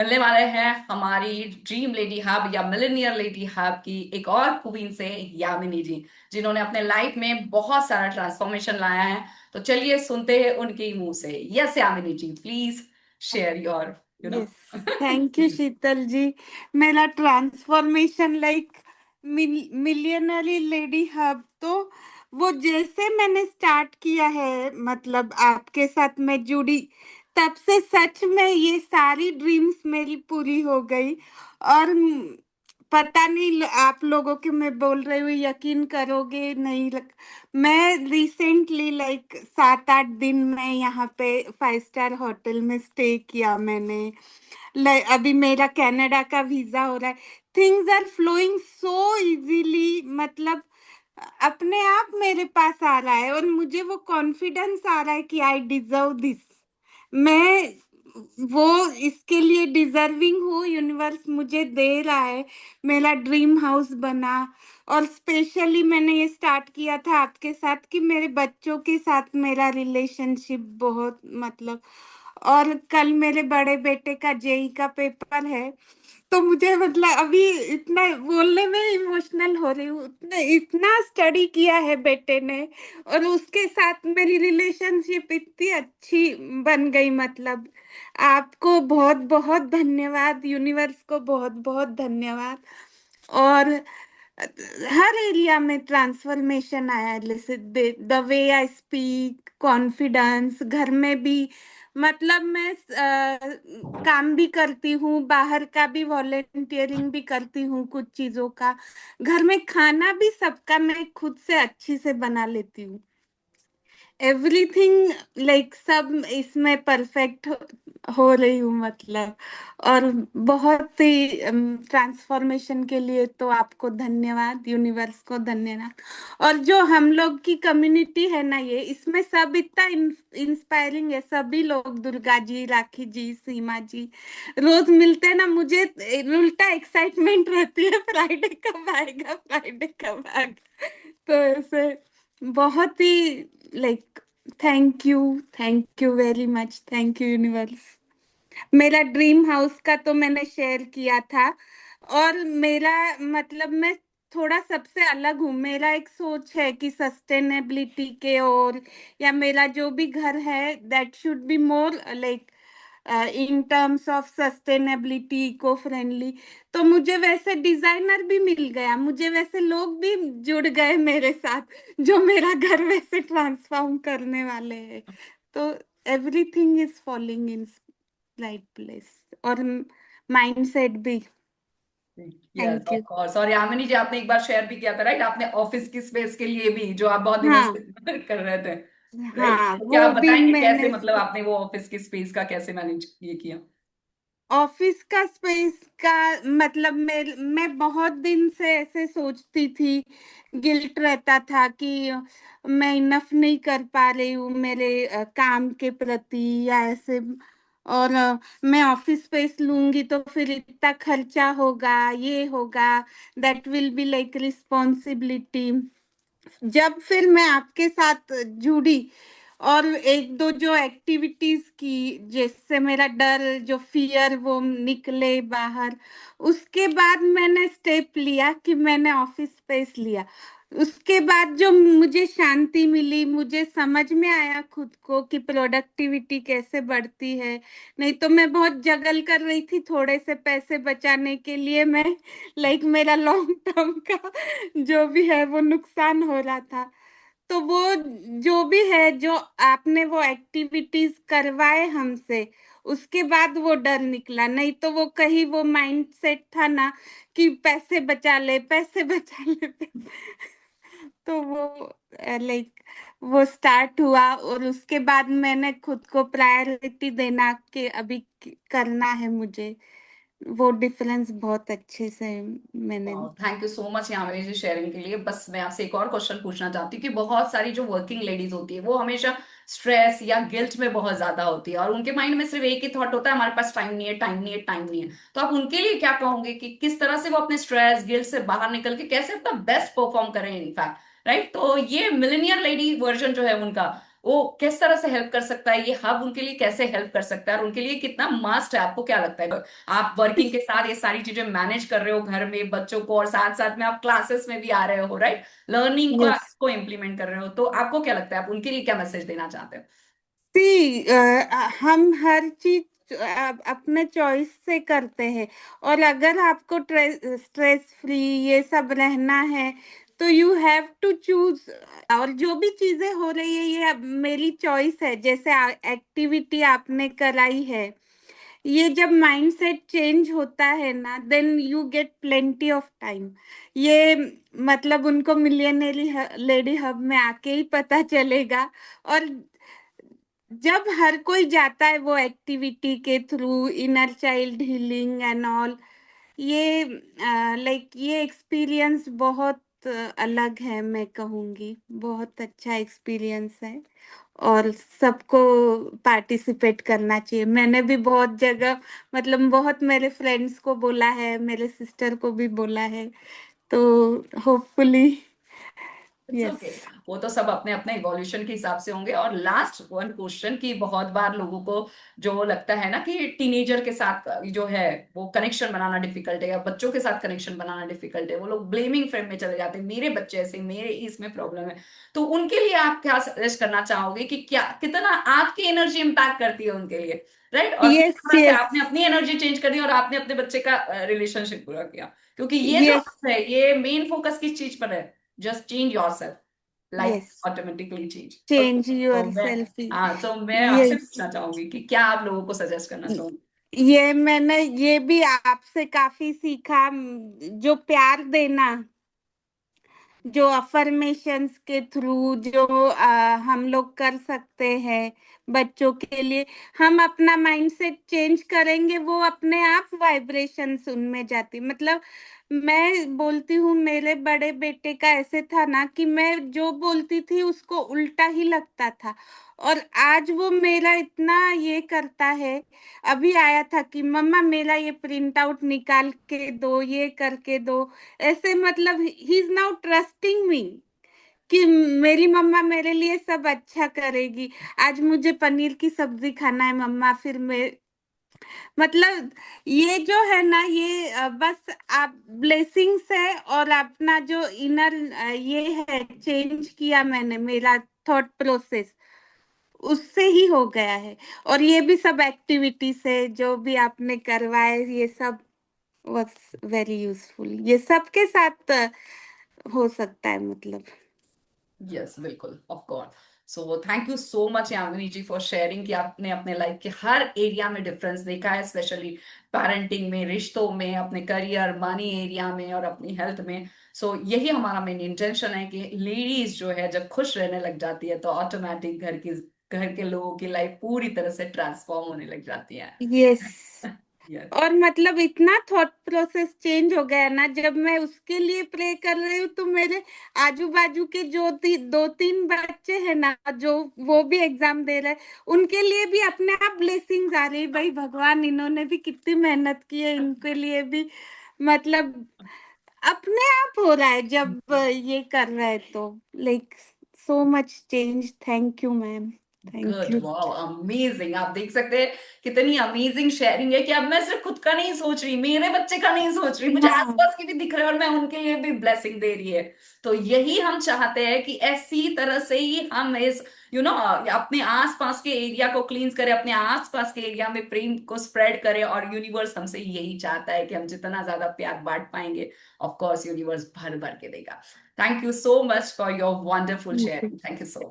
मिलने वाले हैं हमारी ड्रीम लेडी हब या मिलेनियर लेडी हब की एक और क्वीन से, यामिनी जी, जिन्होंने अपने लाइफ में बहुत सारा ट्रांसफॉर्मेशन लाया है। तो चलिए सुनते हैं उनके मुंह से। Yes Yamini ji, please share your you know yes, thank you Sheetal ji. मेरा transformation like millionaire lady hub, तो वो जैसे मैंने स्टार्ट किया है, मतलब आपके साथ मैं जुड़ी, तब से सच में ये सारी ड्रीम्स मेरी पूरी हो गई। और पता नहीं आप लोगों के मैं बोल रही हूँ, यकीन करोगे नहीं। मैं रिसेंटली लाइक 7-8 दिन में यहाँ पे 5 स्टार होटल में स्टे किया मैंने। अभी मेरा कनाडा का वीजा हो रहा है। Things are flowing so easily, मतलब अपने आप मेरे पास आ रहा है, और मुझे वो कॉन्फिडेंस आ रहा है कि आई डिजर्व दिस। मैं वो इसके लिए डिजर्विंग हूँ, यूनिवर्स मुझे दे रहा है। मेरा ड्रीम हाउस बना, और स्पेशली मैंने ये स्टार्ट किया था आपके साथ कि मेरे बच्चों के साथ मेरा रिलेशनशिप बहुत, मतलब। और कल मेरे बड़े बेटे का जेई का पेपर है, तो मुझे मतलब अभी इतना बोलने में इमोशनल हो रही हूँ। इतना इतना स्टडी किया है बेटे ने, और उसके साथ मेरी रिलेशनशिप इतनी अच्छी बन गई, मतलब। आपको बहुत बहुत धन्यवाद, यूनिवर्स को बहुत बहुत धन्यवाद। और हर एरिया में ट्रांसफॉर्मेशन आया है, जैसे the way I speak, confidence, घर में भी। मतलब मैं काम भी करती हूँ, बाहर का भी वॉलेंटियरिंग भी करती हूँ कुछ चीजों का। घर में खाना भी सबका मैं खुद से अच्छी से बना लेती हूँ। एवरीथिंग लाइक सब इसमें परफेक्ट हो रही हूँ, मतलब। और बहुत ही ट्रांसफॉर्मेशन के लिए तो आपको धन्यवाद, यूनिवर्स को धन्यवाद। और जो हम लोग की कम्युनिटी है ना, ये इसमें सब इतना इंस्पायरिंग है। सभी लोग, दुर्गा जी, राखी जी, सीमा जी, रोज मिलते हैं ना, मुझे उल्टा एक्साइटमेंट रहती है, फ्राइडे कब आएगा, फ्राइडे कब आएगा। तो ऐसे बहुत ही like, thank you very much, thank you universe. मेरा ड्रीम हाउस का तो मैंने शेयर किया था। और मेरा मतलब मैं थोड़ा सबसे अलग हूँ। मेरा एक सोच है कि सस्टेनेबिलिटी के, और या मेरा जो भी घर है that should be more like in terms of sustainability, eco friendly. तो मुझे वैसे डिजाइनर भी मिल गया, मुझे वैसे लोग भी जुड़ गए मेरे साथ, जो मेरा घर वैसे ट्रांसफॉर्म करने वाले हैं। तो everything is following in right place, और माइंडसेट भी। Yes thank of you. Course. और यामिनी जी, आपने एक बार शेयर भी किया था राइट, आपने ऑफिस की स्पेस के लिए भी, जो आप बहुत दिनों हाँ, से कर रहे थे। राइट, हाँ, तो क्या वो आप भी बताएंगे कैसे, मैंने मतलब आपने वो ऑफिस की स्पेस का कैसे मैनेज ये किया? ऑफिस का स्पेस का, मतलब मैं बहुत दिन से ऐसे सोचती थी, गिल्ट रहता था कि मैं इनफ नहीं कर पा रही हूँ मेरे काम के प्रति, या ऐसे। और मैं ऑफिस स्पेस लूंगी तो फिर इतना खर्चा होगा, ये होगा, that will be like responsibility. जब फिर मैं आपके साथ जुड़ी, और एक दो जो एक्टिविटीज की, जिससे मेरा डर, जो फियर, वो निकले बाहर, उसके बाद मैंने स्टेप लिया कि मैंने ऑफिस स्पेस लिया। उसके बाद जो मुझे शांति मिली, मुझे समझ में आया खुद को कि प्रोडक्टिविटी कैसे बढ़ती है। नहीं तो मैं बहुत जगल कर रही थी, थोड़े से पैसे बचाने के लिए मैं, लाइक मेरा लॉन्ग टर्म का जो भी है वो नुकसान हो रहा था। तो वो जो भी है, जो आपने वो एक्टिविटीज करवाए हमसे, उसके बाद वो डर निकला। नहीं तो वो कहीं वो माइंडसेट था ना कि पैसे बचा ले, पैसे बचा ले। तो वो लाइक वो स्टार्ट हुआ, और उसके बाद मैंने खुद को प्रायोरिटी देना कि अभी करना है मुझे। वो डिफरेंस बहुत अच्छे से मैंने। थैंक यू सो मच यहाँ मेरी शेयरिंग के लिए। बस मैं आपसे एक और क्वेश्चन पूछना चाहती हूँ कि बहुत सारी जो वर्किंग लेडीज होती है वो हमेशा स्ट्रेस या गिल्ट में बहुत ज्यादा होती है, और उनके माइंड में सिर्फ एक ही थॉट होता है, हमारे पास टाइम नहीं है, टाइम नहीं है, टाइम नहीं है। तो आप उनके लिए क्या कहोगे कि किस तरह से वो अपने स्ट्रेस गिल्ट से बाहर निकल के कैसे अपना बेस्ट परफॉर्म करें इनफैक्ट, राइट? तो ये मिलेनियर लेडी वर्जन जो है उनका, वो किस तरह से हेल्प कर सकता है, ये हब उनके लिए कैसे हेल्प कर सकता है, और उनके लिए कितना मस्ट है, आपको क्या लगता है? आप वर्किंग के साथ ये सारी चीजें मैनेज कर रहे हो घर में बच्चों को, और साथ साथ में आप क्लासेस में भी आ रहे हो, राइट, लर्निंग को यस। आपको इम्प्लीमेंट कर रहे हो, तो आपको क्या लगता है आप उनके लिए क्या मैसेज देना चाहते हो? सी हम हर चीज अपने चॉइस से करते हैं। और अगर आपको स्ट्रेस फ्री ये सब रहना है तो यू हैव टू चूज। और जो भी चीजें हो रही है ये अब मेरी चॉइस है। जैसे एक्टिविटी आपने कराई है, ये जब माइंडसेट चेंज होता है ना, then you get plenty of time. ये मतलब उनको मिलियनरी लेडी हब में आके ही पता चलेगा। और जब हर कोई जाता है वो एक्टिविटी के through, inner child healing and all, ये लाइक ये एक्सपीरियंस बहुत अलग है। मैं कहूँगी बहुत अच्छा एक्सपीरियंस है। और सबको पार्टिसिपेट करना चाहिए। मैंने भी बहुत जगह मतलब बहुत मेरे फ्रेंड्स को बोला है, मेरे सिस्टर को भी बोला है। तो होपफुली। It's yes. ओके। वो तो सब अपने अपने इवोल्यूशन के हिसाब से होंगे। और लास्ट वन क्वेश्चन, की बहुत बार लोगों को जो लगता है ना कि टीनेजर के साथ जो है वो कनेक्शन बनाना डिफिकल्ट है, या बच्चों के साथ कनेक्शन बनाना डिफिकल्ट है, वो लोग ब्लेमिंग फ्रेम में चले जाते हैं, मेरे बच्चे ऐसे, मेरे इसमें प्रॉब्लम है। तो उनके लिए आप क्या सजेस्ट करना चाहोगे कि क्या कितना आपकी एनर्जी इम्पैक्ट करती है उनके लिए, राइट? और किस यस। तरह से यस। आपने अपनी एनर्जी चेंज कर दी और आपने अपने बच्चे का रिलेशनशिप पूरा किया, क्योंकि ये जो यस। है ये मेन फोकस किस चीज पर है? Just change yourself, life yes. Automatically change. Change तो योर मैं, सेल्फ। हाँ, तो मैं आपसे यस। पूछना चाहूंगी कि क्या आप लोगों को सजेस्ट करना चाहोगे? ये मैंने ये भी आपसे काफी सीखा। जो प्यार देना, जो अफर्मेशंस के थ्रू जो हम लोग कर सकते हैं बच्चों के लिए, हम अपना माइंडसेट चेंज करेंगे, वो अपने आप वाइब्रेशंस उनमें जाती। मतलब मैं बोलती हूँ, मेरे बड़े बेटे का ऐसे था ना कि मैं जो बोलती थी उसको उल्टा ही लगता था। और आज वो मेरा इतना ये करता है। अभी आया था कि मम्मा मेरा ये प्रिंट आउट निकाल के दो, ये करके दो। ऐसे मतलब ही इज नाउ ट्रस्टिंग मी कि मेरी मम्मा मेरे लिए सब अच्छा करेगी। आज मुझे पनीर की सब्जी खाना है मम्मा, फिर मैं मतलब ये जो है ना, ये बस आप ब्लेसिंग्स है। और अपना जो इनर ये है चेंज किया मैंने, मेरा थॉट प्रोसेस उससे ही हो गया है। और ये भी सब एक्टिविटी से जो भी आपने करवाए, ये सब was वेरी यूजफुल। ये सबके साथ हो सकता है मतलब। यस, बिल्कुल, of course. So thank you so much Yamini ji for sharing कि आपने अपने लाइफ के हर एरिया में डिफरेंस देखा है, स्पेशली पेरेंटिंग में, रिश्तों में, अपने करियर, मनी एरिया में, और अपनी हेल्थ में। सो यही हमारा मेन इंटेंशन है कि लेडीज जो है जब खुश रहने लग जाती है तो ऑटोमेटिक घर के लोगों की लाइफ पूरी तरह से ट्रांसफॉर्म होने लग जाती है। यस। यस। और मतलब इतना थॉट प्रोसेस चेंज हो गया ना, जब मैं उसके लिए प्रे कर रही हूँ तो मेरे आजू बाजू के जो दो तीन बच्चे हैं ना, जो वो भी एग्जाम दे रहे हैं, उनके लिए भी अपने आप ब्लेसिंग्स आ रही। भाई भगवान, इन्होंने भी कितनी मेहनत की है, इनके लिए भी मतलब अपने आप हो रहा है जब ये कर रहे हैं तो। Like so much change. Thank you ma'am. Thank good, you. Wow, amazing. आप देख सकते हैं कितनी अमेजिंग शेयरिंग है कि अब मैं सिर्फ खुद का नहीं सोच रही, मेरे बच्चे का नहीं सोच रही, मुझे हाँ। आसपास के भी दिख रहे हैं और मैं उनके लिए भी ब्लेसिंग दे रही है। तो यही हम चाहते हैं कि ऐसी तरह से ही हम इस अपने आसपास के एरिया को क्लींस करें, अपने आसपास के एरिया में प्रेम को स्प्रेड करें, और यूनिवर्स हमसे यही चाहता है कि हम जितना ज्यादा प्यार बांट पाएंगे, ऑफ कोर्स यूनिवर्स भर भर के देगा। Thank you so much for your wonderful sharing. Thank you so